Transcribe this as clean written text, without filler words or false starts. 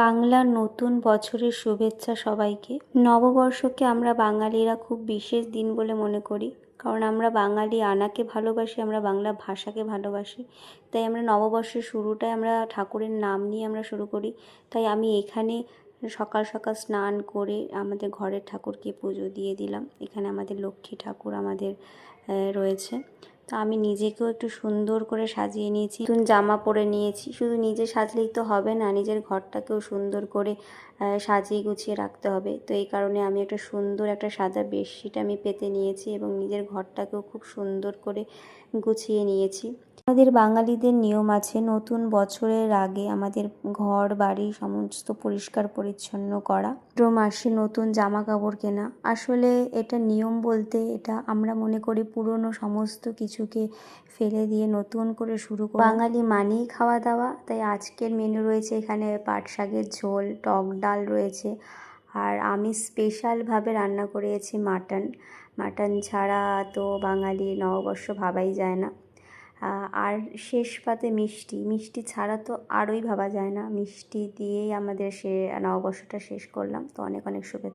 বাংলার নতুন বছরের শুভেচ্ছা সবাইকে। নববর্ষকে আমরা বাঙালিরা খুব বিশেষ দিন বলে মনে করি, কারণ আমরা বাঙালি আনাকে ভালোবাসি, আমরা বাংলা ভাষাকে ভালোবাসি। তাই আমরা নববর্ষের শুরুটাই আমরা ঠাকুরের নাম নিয়ে আমরা শুরু করি। তাই আমি এখানে সকাল সকাল স্নান করে আমাদের ঘরের ঠাকুরকে পুজো দিয়ে দিলাম। এখানে আমাদের লক্ষ্মী ঠাকুর আমাদের রয়েছে। তো আমি নিজেকেও একটু সুন্দর করে সাজিয়ে নিয়েছি, নতুন জামা পরে নিয়েছি। শুধু নিজে সাজলেই তো হবে না, নিজের ঘরটাকেও সুন্দর করে সাজিয়ে গুছিয়ে রাখতে হবে। তো এই কারণে আমি একটা সুন্দর একটা সাদা বেডশিট আমি পেতে নিয়েছি এবং নিজের ঘরটাকেও খুব সুন্দর করে গুছিয়ে নিয়েছি। আমাদের বাঙালিদের নিয়ম আছে নতুন বছরের আগে আমাদের ঘর বাড়ি সমস্ত পরিষ্কার পরিচ্ছন্ন করা, মাসে নতুন জামা কাপড় কেনা। আসলে এটা নিয়ম বলতে এটা আমরা মনে করি পুরনো সমস্ত কিছুকে ফেলে দিয়ে নতুন করে শুরু করা। বাঙালি মানেই খাওয়া দাওয়া, তাই আজকের মেনু রয়েছে এখানে পাট শাকের ঝোল, টক ডাল রয়েছে, আর আমি স্পেশালভাবে রান্না করেছি মাটন ছাড়া তো বাঙালি নববর্ষ ভাবাই যায় না। আর শেষ পাতে মিষ্টি ছাড়া তো আরোই ভাবা যায় না। মিষ্টি দিয়েই আমাদের নববর্ষটা শেষ করলাম। তো অনেক অনেক শুভেচ্ছা।